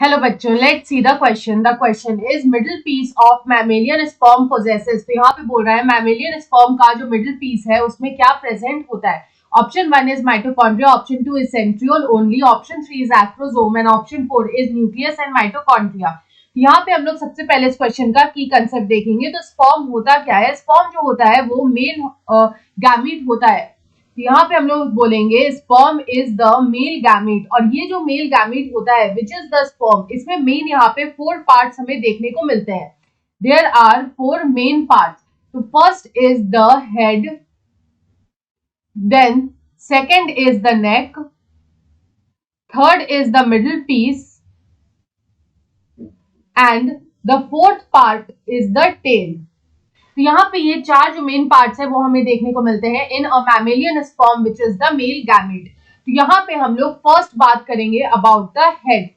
Hello बच्चों, let's see the question. The question is middle piece of mammalian sperm possesses. तो यहाँ पे बोल रहा है मैमेलियन स्पर्म का जो मिडिल पीस है उसमें क्या प्रेजेंट होता है। Option 1 is mitochondria, option 2 is centriole only, option 3 is acrosome and option 4 is nucleus and mitochondria. यहाँ पे हम लोग सबसे पहले इस क्वेश्चन का की कंसेप्ट देखेंगे। तो स्पर्म होता क्या है? स्पर्म जो होता है वो मेल गैमीट होता है। तो यहाँ पे हम लोग बोलेंगे sperm is the male gamete, और ये जो मेल गैमीट होता है विच इज द स्पर्म, इसमें मेन यहाँ पे 4 पार्ट्स हमें देखने को मिलते हैं। There are 4 main parts. तो first is the head, then second is the neck, third is the middle piece and the fourth part is the tail. तो यहाँ पे ये 4 जो मेन पार्ट्स है वो हमें देखने को मिलते हैं in a mammalian sperm which is the male gamete. तो यहाँ पे हम लोग फर्स्ट बात करेंगे अबाउट द हेड।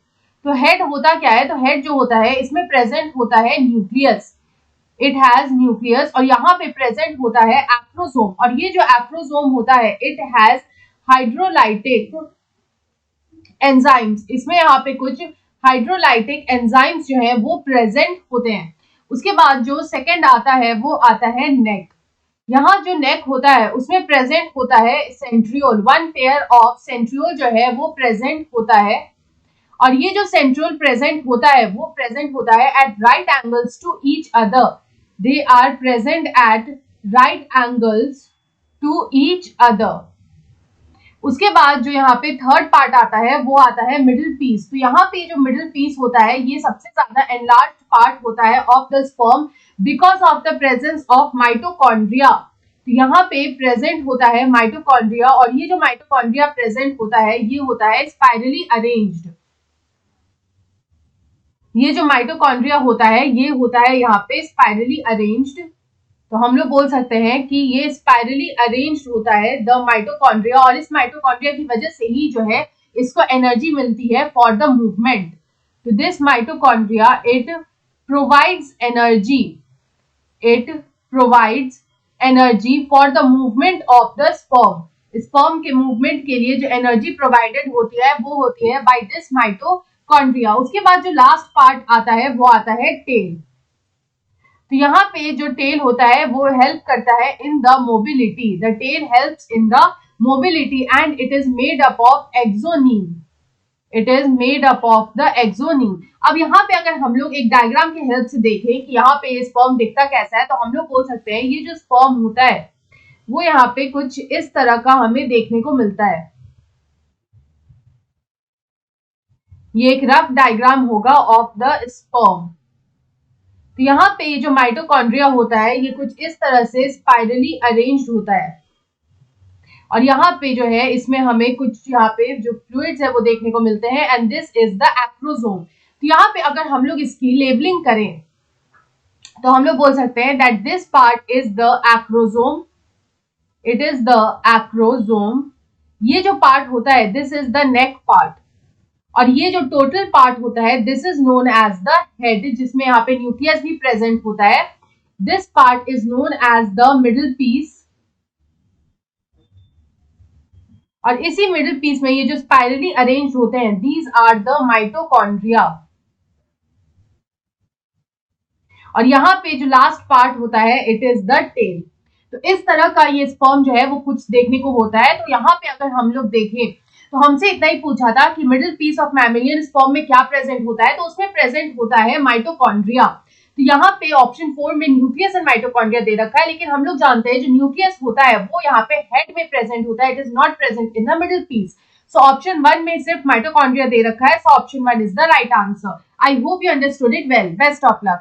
तो हेड होता क्या है? तो हेड जो होता है इसमें प्रेजेंट होता है न्यूक्लियस, इट हैज न्यूक्लियस, और यहाँ पे प्रेजेंट होता है एक्रोसोम, और ये जो एक्रोसोम होता है इट हैज हाइड्रोलाइटिक एंजाइम्स। इसमें यहाँ पे कुछ हाइड्रोलाइटिक एंजाइम्स जो है वो प्रेजेंट होते हैं। उसके बाद जो सेकंड आता है वो आता है नेक। यहाँ जो नेक होता है उसमें प्रेजेंट होता है सेंट्रियोल, 1 पेयर ऑफ सेंट्रियोल जो है वो प्रेजेंट होता है, और ये जो सेंट्रियोल प्रेजेंट होता है वो प्रेजेंट होता है at right angles to each other. They are present at right angles to each other. उसके बाद जो यहाँ पे थर्ड पार्ट आता है वो आता है मिडिल पीस। तो यहाँ पे जो मिडिल पीस होता है ये सबसे ज्यादा एनलार्ज पार्ट होता है of the sperm because of the presence of mitochondria. तो यहाँ पे प्रेजेंट होता है माइटोकॉन्ड्रिया, और ये जो माइटोकॉन्ड्रिया प्रेजेंट होता है ये होता है स्पाइरली अरेंज्ड। ये जो माइटोकॉन्ड्रिया होता है ये होता है यहाँ पे स्पाइरली अरेंज्ड। तो हम लोग बोल सकते हैं कि ये स्पाइरली अरेंज्ड होता है द माइटोकॉन्ड्रिया, और इस माइटोकॉन्ड्रिया की वजह से ही जो है इसको एनर्जी मिलती है फॉर द मूवमेंट। तो this mitochondria it provides energy, it provides energy for the movement of the sperm. Sperm के मूवमेंट के लिए जो एनर्जी प्रोवाइडेड होती है वो होती है बाय दिस माइटोकॉन्ड्रिया। उसके बाद जो लास्ट पार्ट आता है वो आता है टेल। तो यहाँ पे जो टेल होता है वो हेल्प करता है in the mobility. The tail helps in the mobility and it is made up of axoneme, it is made up of the axoneme. अब यहाँ पे अगर हम लोग एक डायग्राम की हेल्प से देखें कि यहाँ पे ये स्पर्म दिखता कैसा है, तो हम लोग बोल सकते हैं ये जो स्पर्म होता है वो यहाँ पे कुछ इस तरह का हमें देखने को मिलता है। ये एक रफ डायग्राम होगा ऑफ द स्पर्म। तो यहाँ पे ये जो माइटोकॉन्ड्रिया होता है ये कुछ इस तरह से स्पाइरली अरेंज्ड होता है, और यहाँ पे जो है इसमें हमें कुछ यहाँ पे जो फ्लूइड्स है वो देखने को मिलते हैं and this is the acrosome. तो यहाँ पे अगर हम लोग इसकी लेबलिंग करें तो हम लोग बोल सकते हैं that this part is the acrosome, it is the acrosome. ये जो पार्ट होता है this is the neck part, और ये जो टोटल पार्ट होता है this is known as the head, जिसमें यहाँ पे न्यूक्लियस भी प्रेजेंट होता है। This part is known as the middle piece, और इसी मिडिल पीस में ये जो स्पाइरली अरेंज होते हैं दीज आर द माइटोकॉन्ड्रिया, और यहाँ पे जो लास्ट पार्ट होता है इट इज द टेल। तो इस तरह का ये स्पर्म जो है वो कुछ देखने को होता है। तो यहाँ पे अगर हम लोग देखें तो हमसे इतना ही पूछा था कि middle piece of mammalian sperm में क्या प्रेजेंट होता है, तो उसमें प्रेजेंट होता है माइटोकॉन्ड्रिया। तो यहाँ पे ऑप्शन 4 में न्यूक्लियस एंड माइटोकॉन्ड्रिया दे रखा है, लेकिन हम लोग जानते हैं जो न्यूक्लियस होता है वो यहाँ पे हेड में प्रेजेंट होता है, it is not present in the middle piece. So option 1 में सिर्फ माइटोकॉन्ड्रिया दे रखा है, so option 1 is the right answer. I hope you understood it well. Best of luck.